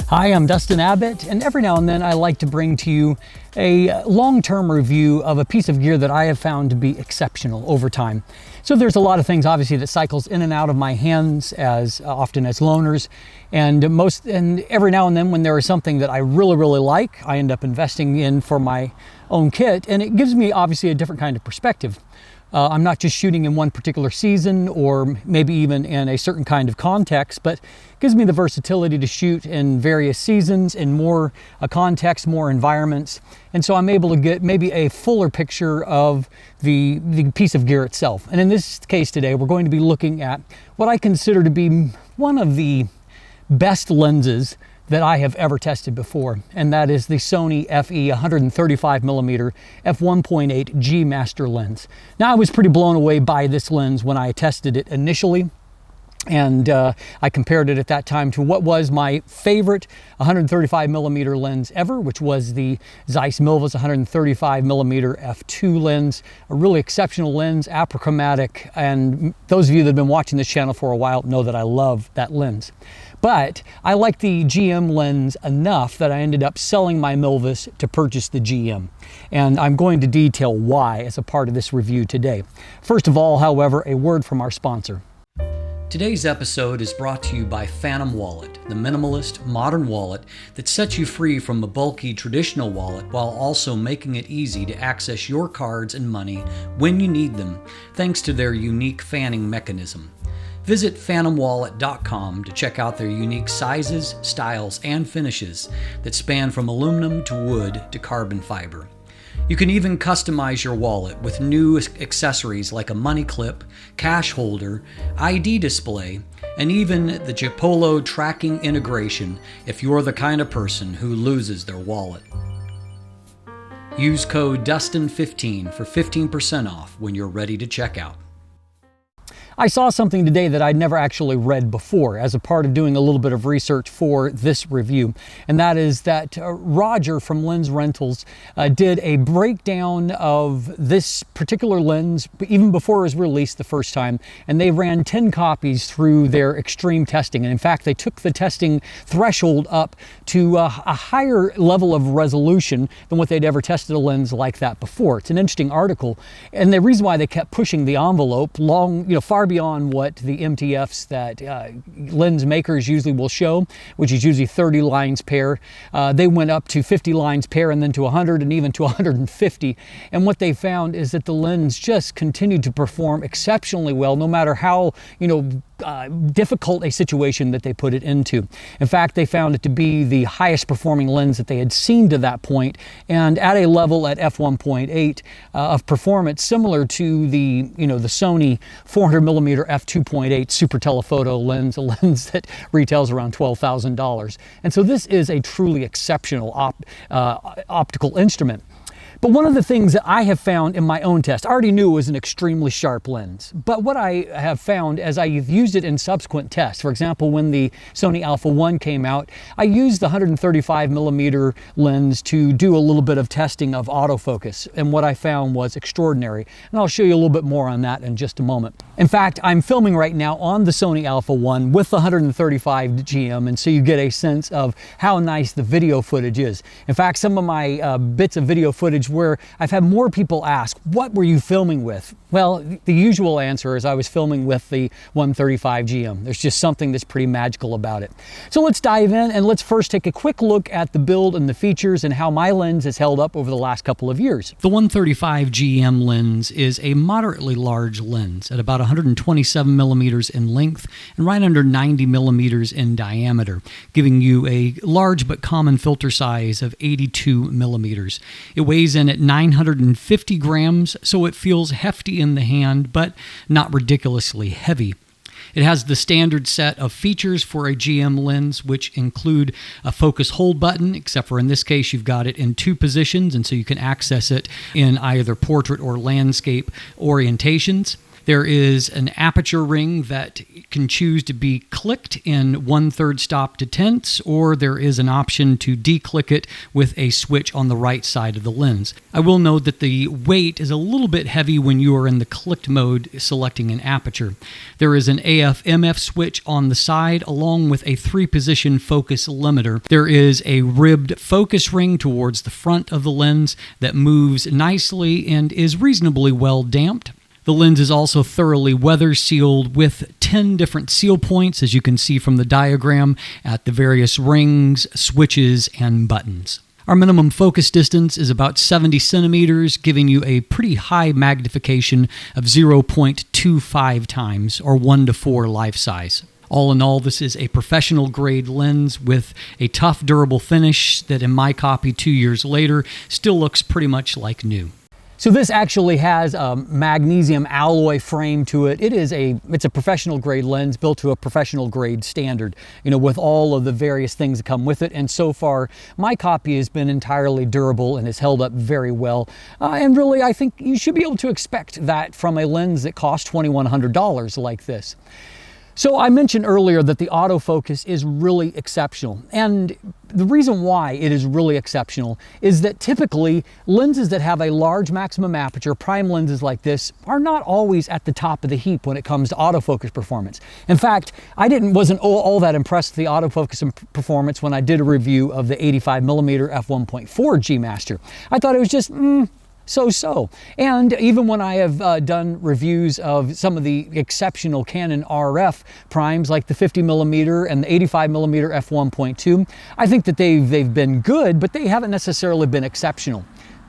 Hi, I'm Dustin Abbott, and every now and then I like to bring to you a long-term review of a piece of gear that I have found to be exceptional over time. So there's a lot of things obviously that cycles in and out of my hands as often as loaners, and every now and then when there is something that I really like, I end up investing in for my own kit, and it gives me obviously a different kind of perspective. I'm not just shooting in one particular season or maybe even in a certain kind of context, but it gives me the versatility to shoot in various seasons, in more context, more environments. And so I'm able to get maybe a fuller picture of the piece of gear itself. And in this case today, we're going to be looking at what I consider to be one of the best lenses that I have ever tested before, and that is the Sony FE 135mm F1.8 G Master lens. Now, I was pretty blown away by this lens when I tested it initially, and I compared it at that time to what was my favorite 135mm lens ever, which was the Zeiss Milvus 135mm F2 lens, a really exceptional lens, apochromatic, and those of you that have been watching this channel for a while know that I love that lens. But I liked the GM lens enough that I ended up selling my Milvus to purchase the GM. And I'm going to detail why as a part of this review today. First of all, however, a word from our sponsor. Today's episode is brought to you by Phantom Wallet, the minimalist, modern wallet that sets you free from a bulky traditional wallet while also making it easy to access your cards and money when you need them, thanks to their unique fanning mechanism. Visit phantomwallet.com to check out their unique sizes, styles, and finishes that span from aluminum to wood to carbon fiber. You can even customize your wallet with new accessories like a money clip, cash holder, ID display, and even the Chipolo tracking integration if you're the kind of person who loses their wallet. Use code DUSTIN15 for 15% off when you're ready to check out. I saw something today that I'd never actually read before as a part of doing a little bit of research for this review, and that is that Roger from Lens Rentals did a breakdown of this particular lens even before it was released the first time, and they ran 10 copies through their extreme testing. And in fact, they took the testing threshold up to a higher level of resolution than what they'd ever tested a lens like that before. It's an interesting article, and the reason why they kept pushing the envelope far beyond what the MTFs that lens makers usually will show, which is usually 30 lines pair. They went up to 50 lines pair and then to 100 and even to 150. And what they found is that the lens just continued to perform exceptionally well, no matter how, difficult a situation that they put it into. In fact, they found it to be the highest performing lens that they had seen to that point, and at a level at f1.8 of performance similar to the Sony 400mm f2.8 super telephoto lens, a lens that retails around $12,000. And so this is a truly exceptional optical instrument. But one of the things that I have found in my own test, I already knew it was an extremely sharp lens, but what I have found as I've used it in subsequent tests, for example, when the Sony Alpha 1 came out, I used the 135mm lens to do a little bit of testing of autofocus, and what I found was extraordinary. And I'll show you a little bit more on that in just a moment. In fact, I'm filming right now on the Sony Alpha 1 with the 135 GM, and so you get a sense of how nice the video footage is. In fact, some of my bits of video footage where I've had more people ask, what were you filming with? Well, the usual answer is I was filming with the 135 GM. There's just something that's pretty magical about it. So let's dive in and let's first take a quick look at the build and the features and how my lens has held up over the last couple of years. The 135 GM lens is a moderately large lens at about 127 millimeters in length and right under 90 millimeters in diameter, giving you a large but common filter size of 82 millimeters. It weighs in at 950 grams, so it feels hefty in the hand, but not ridiculously heavy. It has the standard set of features for a GM lens, which include a focus hold button, except for in this case you've got it in two positions, and so you can access it in either portrait or landscape orientations. There is an aperture ring that can choose to be clicked in 1/3 stop to tenths, or there is an option to declick it with a switch on the right side of the lens. I will note that the weight is a little bit heavy when you are in the clicked mode selecting an aperture. There is an AF/MF switch on the side along with a 3-position focus limiter. There is a ribbed focus ring towards the front of the lens that moves nicely and is reasonably well damped. The lens is also thoroughly weather sealed with 10 different seal points, as you can see from the diagram, at the various rings, switches, and buttons. Our minimum focus distance is about 70 centimeters, giving you a pretty high magnification of 0.25 times, or 1:4 life size. All in all, this is a professional grade lens with a tough, durable finish that in my copy 2 years later still looks pretty much like new. So this actually has a magnesium alloy frame to it. It's a professional grade lens built to a professional grade standard, with all of the various things that come with it. And so far, my copy has been entirely durable and has held up very well. And really, I think you should be able to expect that from a lens that costs $2,100 like this. So I mentioned earlier that the autofocus is really exceptional. And the reason why it is really exceptional is that typically lenses that have a large maximum aperture, prime lenses like this, are not always at the top of the heap when it comes to autofocus performance. In fact, I wasn't all that impressed with the autofocus performance when I did a review of the 85mm F1.4 G Master. I thought it was just, so-so. And even when I have done reviews of some of the exceptional Canon RF primes like the 50mm and the 85mm F1.2, I think that they've been good, but they haven't necessarily been exceptional.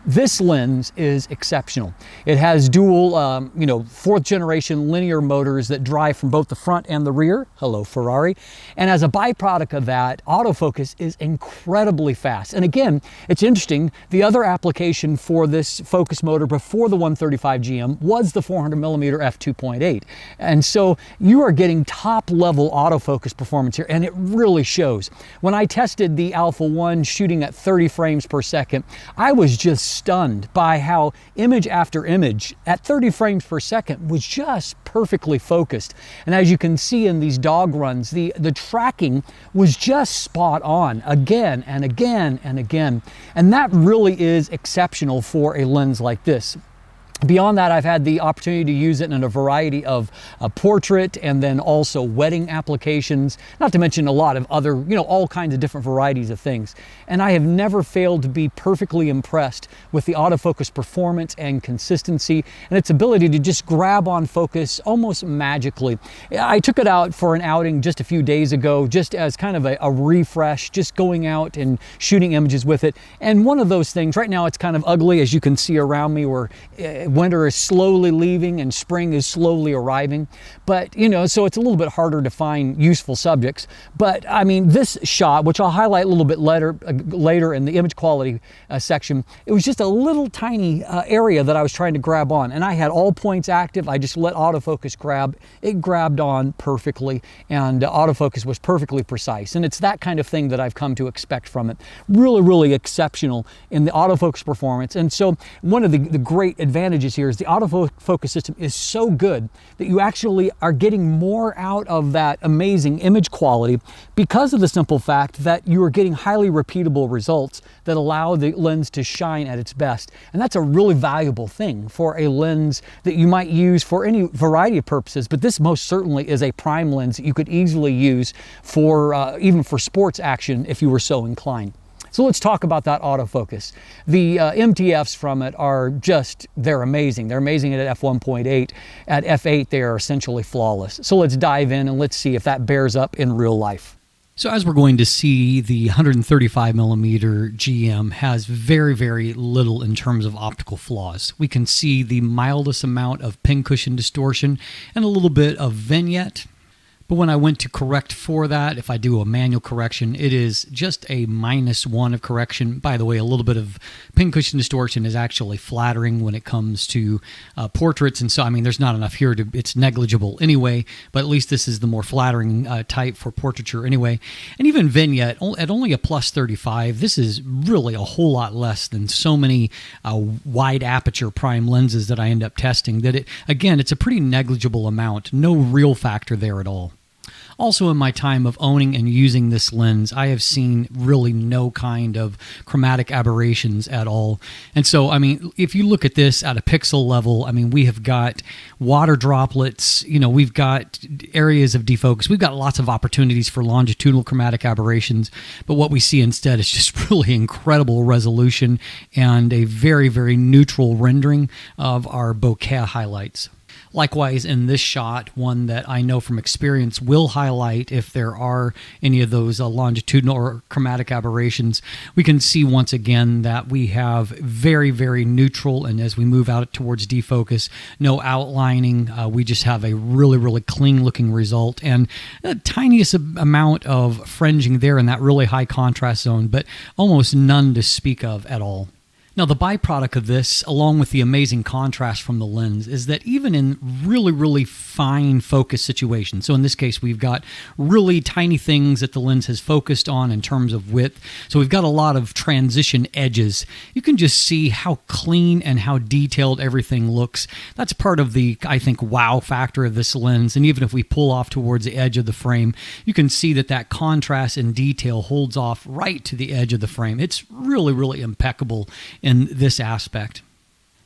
This lens is exceptional. It has dual, 4th generation linear motors that drive from both the front and the rear. Hello, Ferrari. And as a byproduct of that, autofocus is incredibly fast. And again, it's interesting, the other application for this focus motor before the 135 GM was the 400mm F2.8. And so you are getting top level autofocus performance here, and it really shows. When I tested the Alpha 1 shooting at 30 frames per second, I was just stunned by how image after image at 30 frames per second was just perfectly focused. And as you can see in these dog runs, the tracking was just spot on again and again and again. And that really is exceptional for a lens like this. Beyond that, I've had the opportunity to use it in a variety of portrait and then also wedding applications, not to mention a lot of other, all kinds of different varieties of things. And I have never failed to be perfectly impressed with the autofocus performance and consistency and its ability to just grab on focus almost magically. I took it out for an outing just a few days ago, just as kind of a refresh, just going out and shooting images with it. And one of those things, right now it's kind of ugly, as you can see around me, where winter is slowly leaving and spring is slowly arriving. But, so it's a little bit harder to find useful subjects. But I mean, this shot, which I'll highlight a little bit later in the image quality section, it was just a little tiny area that I was trying to grab on. And I had all points active. I just let autofocus grab. It grabbed on perfectly, and autofocus was perfectly precise. And it's that kind of thing that I've come to expect from it. Really, really exceptional in the autofocus performance. And so one of the great advantages here is the autofocus system is so good that you actually are getting more out of that amazing image quality because of the simple fact that you are getting highly repeatable results that allow the lens to shine at its best. And that's a really valuable thing for a lens that you might use for any variety of purposes, but this most certainly is a prime lens that you could easily use for even for sports action if you were so inclined. So let's talk about that autofocus. The MTFs from it are they're amazing. They're amazing at f1.8. At f8, they are essentially flawless. So let's dive in and let's see if that bears up in real life. So as we're going to see, the 135mm GM has very, very little in terms of optical flaws. We can see the mildest amount of pincushion distortion and a little bit of vignette. But when I went to correct for that, if I do a manual correction, it is just a -1 of correction. By the way, a little bit of pincushion distortion is actually flattering when it comes to portraits. And so, I mean, there's not enough here it's negligible anyway, but at least this is the more flattering type for portraiture anyway. And even vignette, at only a +35, this is really a whole lot less than so many wide aperture prime lenses that I end up testing that again, it's a pretty negligible amount. No real factor there at all. Also, in my time of owning and using this lens, I have seen really no kind of chromatic aberrations at all. And so, I mean, if you look at this at a pixel level, I mean, we have got water droplets, we've got areas of defocus. We've got lots of opportunities for longitudinal chromatic aberrations. But what we see instead is just really incredible resolution and a very, very neutral rendering of our bokeh highlights. Likewise, in this shot, one that I know from experience will highlight if there are any of those longitudinal or chromatic aberrations. We can see once again that we have very, very neutral, and as we move out towards defocus, no outlining. We just have a really, really clean-looking result, and the tiniest amount of fringing there in that really high contrast zone, but almost none to speak of at all. Now, the byproduct of this, along with the amazing contrast from the lens, is that even in really, really fine focus situations, so in this case, we've got really tiny things that the lens has focused on in terms of width, so we've got a lot of transition edges. You can just see how clean and how detailed everything looks. That's part of the, I think, wow factor of this lens, and even if we pull off towards the edge of the frame, you can see that that contrast and detail holds off right to the edge of the frame. It's really, really impeccable in this aspect.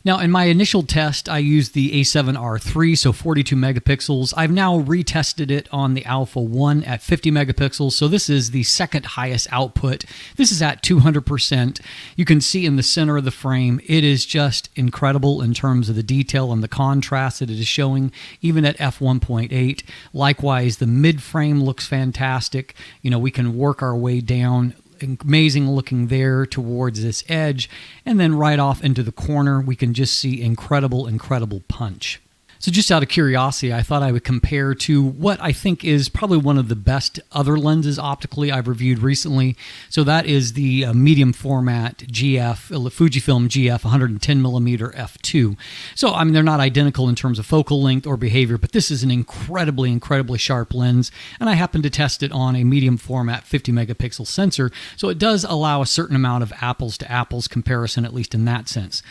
Now, in my initial test, I used the A7R III, so 42 megapixels. I've now retested it on the Alpha 1 at 50 megapixels, so this is the second highest output. This is at 200%. You can see in the center of the frame, it is just incredible in terms of the detail and the contrast that it is showing, even at f1.8. Likewise, the mid-frame looks fantastic. We can work our way down. Amazing looking there towards this edge, and then right off into the corner we can just see incredible punch. So just out of curiosity, I thought I would compare to what I think is probably one of the best other lenses optically I've reviewed recently. So that is the medium format GF, Fujifilm GF 110mm f2. So I mean, they're not identical in terms of focal length or behavior, but this is an incredibly sharp lens, and I happened to test it on a medium format 50 megapixel sensor, so it does allow a certain amount of apples to apples comparison, at least in that sense.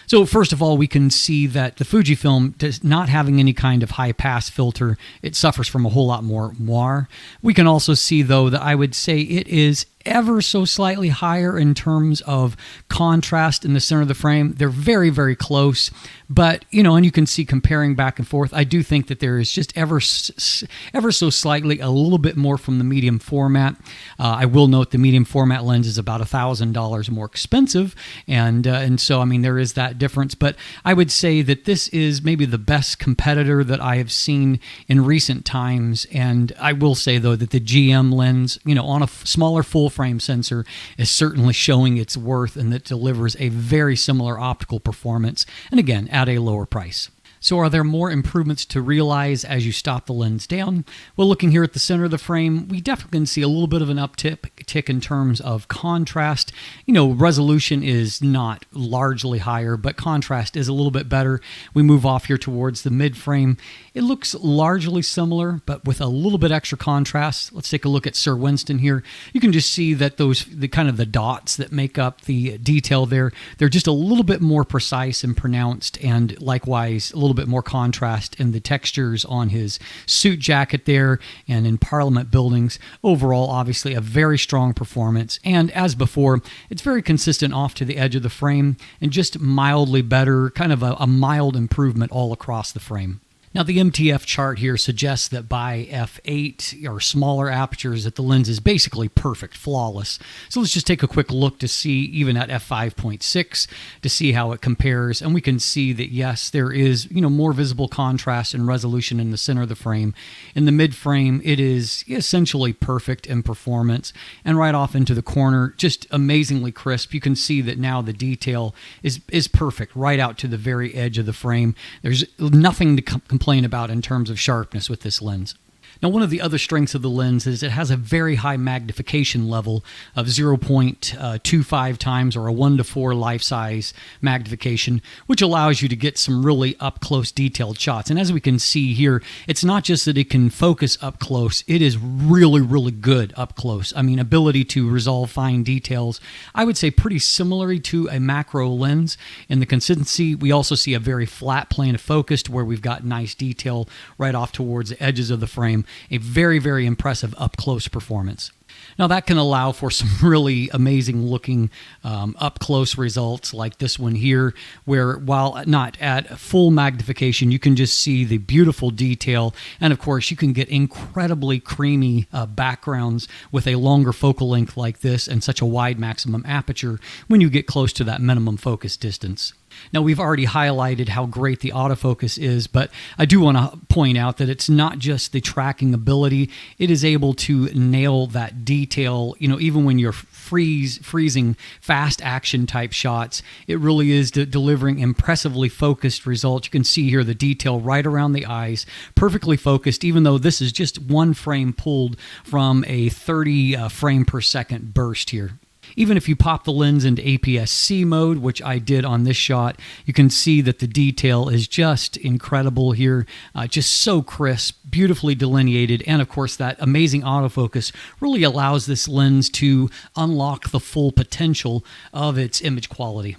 So first of all, we can see that the Fujifilm does not having any kind of high pass filter. It suffers from a whole lot more moire. We can also see, though, that I would say it is ever so slightly higher in terms of contrast in the center of the frame. They're very close, but and you can see comparing back and forth, I do think that there is just ever so slightly a little bit more from the medium format. I will note the medium format lens is about $1,000 more expensive, and so I mean there is that difference, but I would say that this is maybe the best competitor that I have seen in recent times. And I will say, though, that the GM lens, on a smaller full frame sensor is certainly showing its worth, and that delivers a very similar optical performance, and again at a lower price. So are there more improvements to realize as you stop the lens down? Well, looking here at the center of the frame, we definitely can see a little bit of an uptick in terms of contrast. Resolution is not largely higher, but contrast is a little bit better. We move off here towards the mid frame. It looks largely similar, but with a little bit extra contrast. Let's take a look at Sir Winston here. You can just see that the kind of the dots that make up the detail there, they're just a little bit more precise and pronounced, and likewise a little bit more contrast in the textures on his suit jacket there and in Parliament buildings. Overall, obviously a very strong performance, and as before, it's very consistent off to the edge of the frame and just mildly better, kind of a mild improvement all across the frame. Now, the MTF chart here suggests that by f8 or smaller apertures that the lens is basically perfect, flawless. So let's just take a quick look to see even at f5.6 to see how it compares. And we can see that, yes, there is more visible contrast and resolution in the center of the frame. In the mid frame, it is essentially perfect in performance. And right off into the corner, just amazingly crisp. You can see that now the detail is perfect right out to the very edge of the frame. There's nothing to complain about in terms of sharpness with this lens. Now, one of the other strengths of the lens is it has a very high magnification level of 0.25 times, or a 1:4 life-size magnification, which allows you to get some really up-close detailed shots. And as we can see here, it's not just that it can focus up close, it is really, really good up close. I mean, ability to resolve fine details, I would say pretty similarly to a macro lens. In the consistency, we also see a very flat plane of focus to where we've got nice detail right off towards the edges of the frame. A very, very impressive up-close performance. Now that can allow for some really amazing looking up-close results like this one here, where while not at full magnification, you can just see the beautiful detail. And of course, you can get incredibly creamy backgrounds with a longer focal length like this and such a wide maximum aperture when you get close to that minimum focus distance. Now, we've already highlighted how great the autofocus is, but I do want to point out that it's not just the tracking ability. It is able to nail that detail, even when you're freezing fast action type shots. It really is delivering impressively focused results. You can see here the detail right around the eyes, perfectly focused, even though this is just one frame pulled from a 30 frame per second burst here. Even if you pop the lens into APS-C mode, which I did on this shot, you can see that the detail is just incredible here. Just so crisp, beautifully delineated, and of course that amazing autofocus really allows this lens to unlock the full potential of its image quality.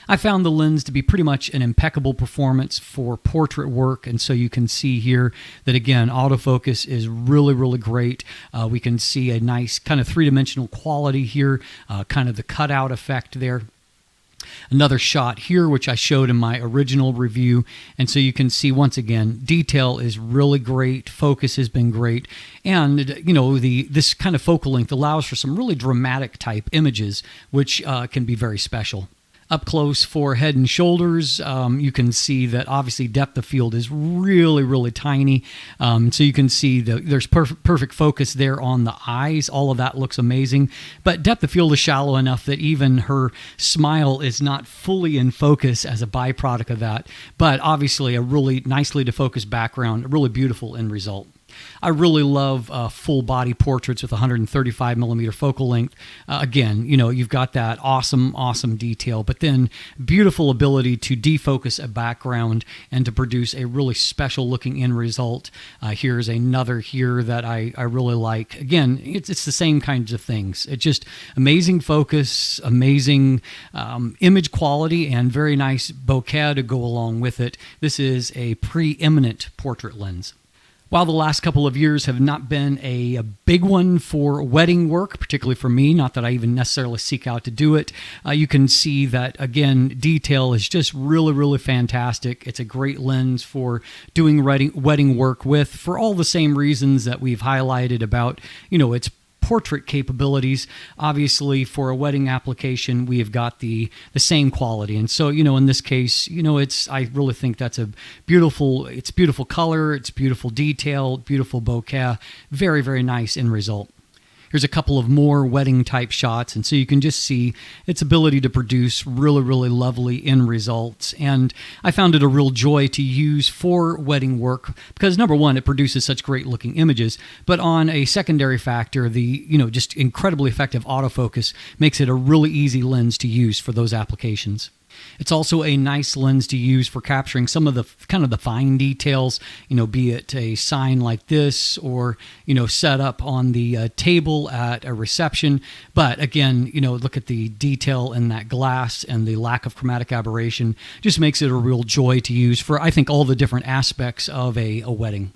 I found the lens to be pretty much an impeccable performance for portrait work, and so you can see here that again, autofocus is really, really great. We can see a nice kind of three-dimensional quality here, kind of the cutout effect there. Another shot here, which I showed in my original review, and so you can see once again, detail is really great, focus has been great, and this kind of focal length allows for some really dramatic type images, which can be very special. Up close for head and shoulders, you can see that obviously depth of field is really, really tiny. So you can see there's perfect focus there on the eyes. All of that looks amazing. But depth of field is shallow enough that even her smile is not fully in focus as a byproduct of that. But obviously a really nicely defocused background, really beautiful end result. I really love full body portraits with 135mm focal length. Again, you've got that awesome detail, but then beautiful ability to defocus a background and to produce a really special looking end result. Here's another here that I really like. Again, it's the same kinds of things. It's just amazing focus, amazing image quality, and very nice bokeh to go along with it. This is a preeminent portrait lens. While the last couple of years have not been a big one for wedding work, particularly for me, not that I even necessarily seek out to do it, you can see that, again, detail is just really, really fantastic. It's a great lens for doing wedding work with, for all the same reasons that we've highlighted about, its portrait capabilities. Obviously, for a wedding application, we have got the same quality, and so in this case, I really think that's beautiful color, it's beautiful detail, beautiful bokeh, very, very nice end result. Here's a couple of more wedding type shots, and so you can just see its ability to produce really, really lovely end results. And I found it a real joy to use for wedding work because, number one, it produces such great looking images, but on a secondary factor, the just incredibly effective autofocus makes it a really easy lens to use for those applications. It's also a nice lens to use for capturing some of the kind of the fine details, be it a sign like this or, set up on the table at a reception. But again, look at the detail in that glass and the lack of chromatic aberration just makes it a real joy to use for, I think, all the different aspects of a wedding.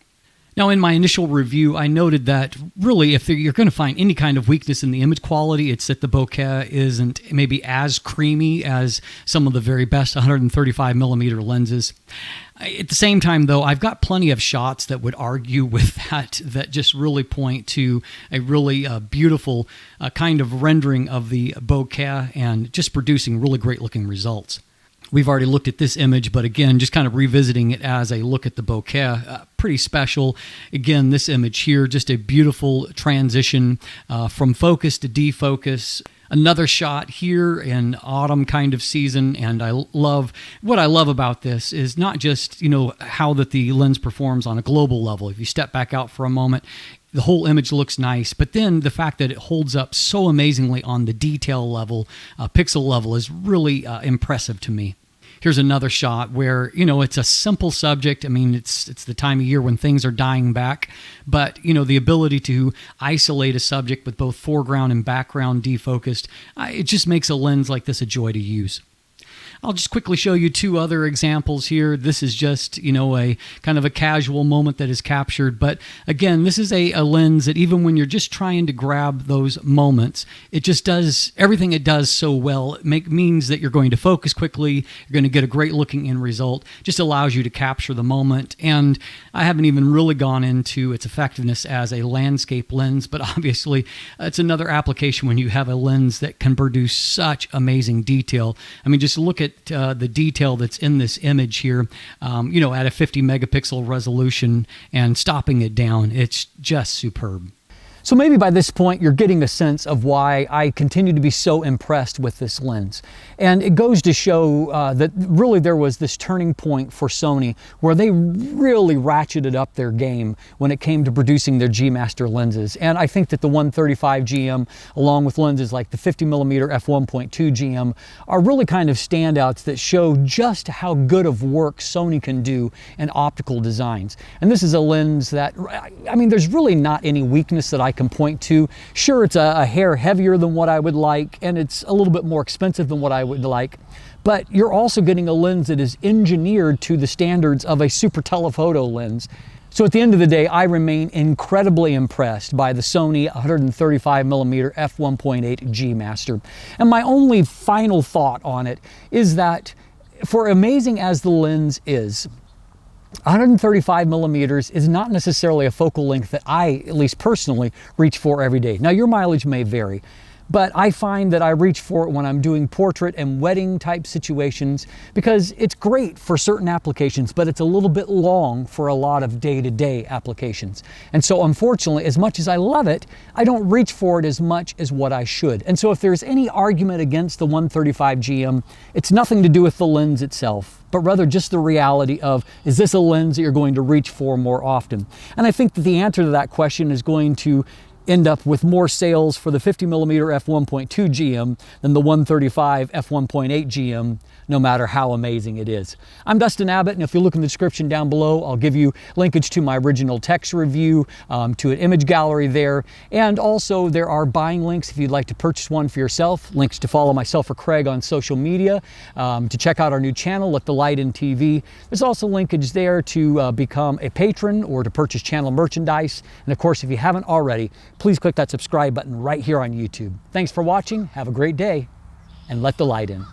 Now, in my initial review, I noted that really if you're going to find any kind of weakness in the image quality, it's that the bokeh isn't maybe as creamy as some of the very best 135mm lenses. At the same time, though, I've got plenty of shots that would argue with that just really point to a really beautiful kind of rendering of the bokeh and just producing really great looking results. We've already looked at this image, but again, just kind of revisiting it as a look at the bokeh, pretty special. Again, this image here, just a beautiful transition from focus to defocus. Another shot here in autumn kind of season, and what I love about this is not just, how that the lens performs on a global level. If you step back out for a moment, the whole image looks nice, but then the fact that it holds up so amazingly on the detail level, pixel level, is really impressive to me. Here's another shot where, it's a simple subject. I mean, it's the time of year when things are dying back, but, the ability to isolate a subject with both foreground and background defocused, it just makes a lens like this a joy to use. I'll just quickly show you two other examples here. This is just, a kind of a casual moment that is captured. But again, this is a lens that even when you're just trying to grab those moments, it just does everything it does so well. It means that you're going to focus quickly. You're going to get a great looking end result. Just allows you to capture the moment. And I haven't even really gone into its effectiveness as a landscape lens, but obviously it's another application when you have a lens that can produce such amazing detail. I mean, just look at the detail that's in this image here, at a 50 megapixel resolution and stopping it down. It's just superb. So maybe by this point you're getting a sense of why I continue to be so impressed with this lens. And it goes to show that really there was this turning point for Sony where they really ratcheted up their game when it came to producing their G Master lenses. And I think that the 135 GM, along with lenses like the 50mm F1.8 GM, are really kind of standouts that show just how good of work Sony can do in optical designs. And this is a lens that, I mean, there's really not any weakness that I can point to. Sure, it's a hair heavier than what I would like, and it's a little bit more expensive than what I would like, but you're also getting a lens that is engineered to the standards of a super telephoto lens. So at the end of the day, I remain incredibly impressed by the Sony 135mm F1.8 G Master. And my only final thought on it is that, for amazing as the lens is, 135 millimeters is not necessarily a focal length that I, at least personally, reach for every day. Now, your mileage may vary, but I find that I reach for it when I'm doing portrait and wedding type situations because it's great for certain applications, but it's a little bit long for a lot of day-to-day applications. And so unfortunately, as much as I love it, I don't reach for it as much as what I should. And so if there's any argument against the 135 GM, it's nothing to do with the lens itself, but rather just the reality of, is this a lens that you're going to reach for more often? And I think that the answer to that question is going to end up with more sales for the 50mm F1.2 GM than the 135 F1.8 GM, no matter how amazing it is. I'm Dustin Abbott, and if you look in the description down below, I'll give you linkage to my original text review, to an image gallery there, and also there are buying links if you'd like to purchase one for yourself, links to follow myself or Craig on social media, to check out our new channel, Letthelightin TV. There's also linkage there to become a patron or to purchase channel merchandise. And of course, if you haven't already, please click that subscribe button right here on YouTube. Thanks for watching, have a great day, and let the light in.